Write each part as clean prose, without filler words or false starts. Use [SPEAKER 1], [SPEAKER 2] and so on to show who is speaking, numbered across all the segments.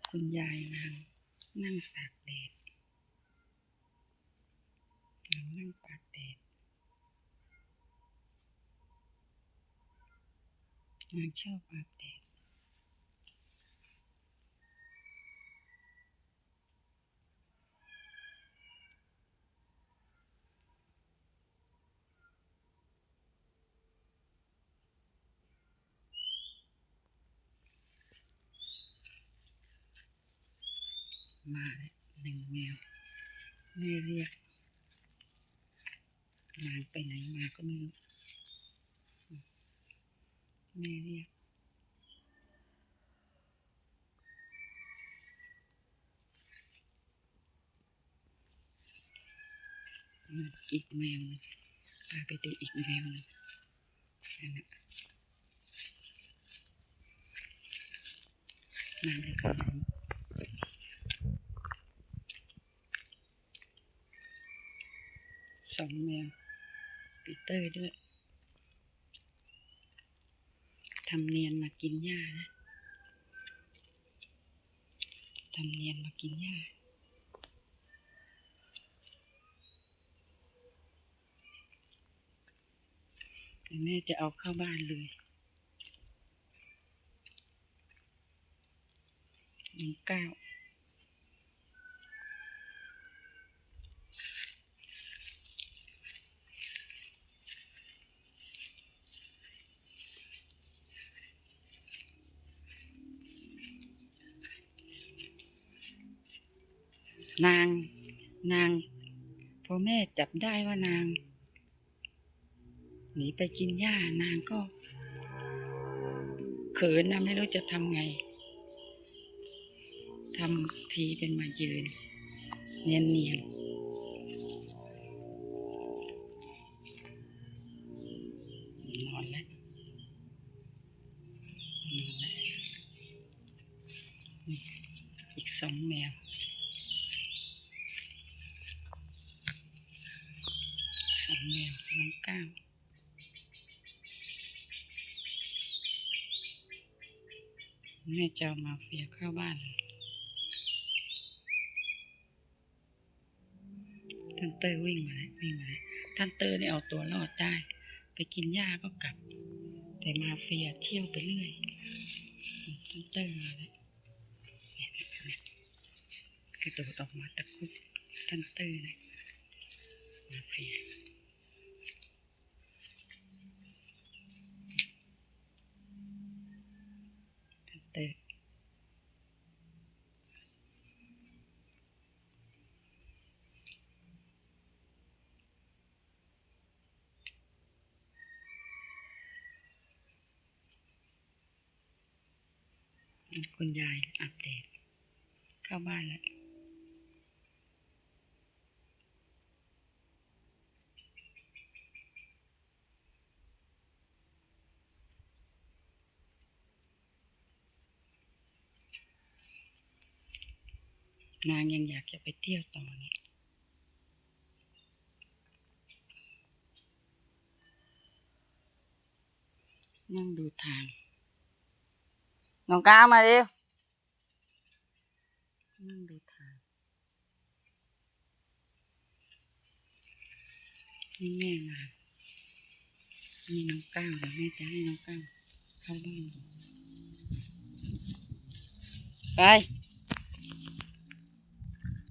[SPEAKER 1] คุณยายนางนั่งตากแดดนั่งตากแดดนางชอบอาบแดดมาหนึ่งแมวแม่เรียกนางไปไหนมาก็ไม่รู้แม่เรียกอีกแมวนึงพาไปดูอีกแมวนึงนั่นแหละนางไปไหนสองแมวปีเตอร์ด้วยทำเนียนมากินหญ้านะทำเนียนมากินหญ้าแม่จะเอาเข้าบ้านเลยน้องก้าวนางพอแม่จับได้ว่านางหนีไปกินหญ้านางก็เขินนะไม่รู้จะทำไงทำทีเป็นมายืนเนียนนอนแล้วนี่อีกสองแมวน้องก้าวแม่จะเอามาเฟียเข้าบ้านเลยท่านเตอร์วิ่งมาแล้วท่านเตอร์เนี่ยเอาตัวรอดได้ไปกินหญ้าก็กลับแต่มาเฟียเที่ยวไปเรื่อยท่านเตอร์มาแล้วกระโดดออกมาตะคุบท่านเตอร์นะมาเฟียท่านเตอร์คุณยายอาบแดดเข้าบ้านแล้วนางยังอยากจะไปเที่ยวต่อนี่นั่งดูทางน้องก้าวมาดินั่งดูทางนี่แม่มานี่น้องก้าวเดี๋ยวแม่จะให้น้องก้าวเข้าบ้าน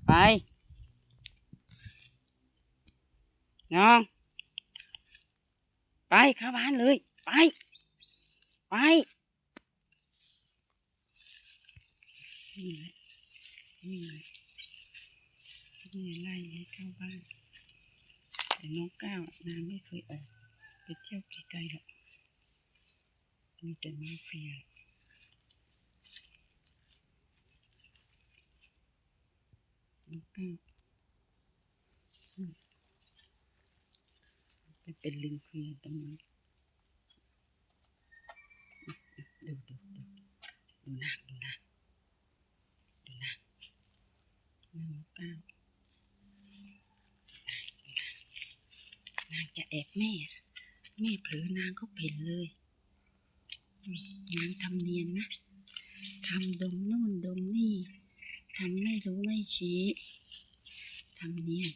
[SPEAKER 1] ไปน้องไปเข้าบ้านเลยไปนี่แหละนี่ไล่ให้เข้าบ้านแต่น้องก้าวนางไม่เคยออกไปเที่ยวไกลๆหรอกมีแต่มาเฟียน้องก้าวไปเป็นลิงเฟียตรงนั้นดูนางน้องก้าวนางจะแอบแม่เผลอนางก็เพ่นเลยนางทำเนียนนะ ทำดมนู่นดมนี่ทำไม่รู้ไม่ชี้ทำเนี่ย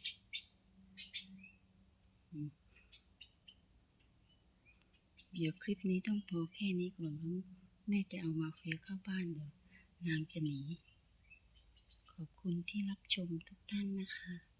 [SPEAKER 1] เดี๋ยวคลิปนี้ต้องพอแค่นี้ก่อนเพราะแม่จะเอามาเฟียเข้าบ้านเดี๋ยวนางจะหนีขอบคุณที่รับชมทุกท่านนะคะ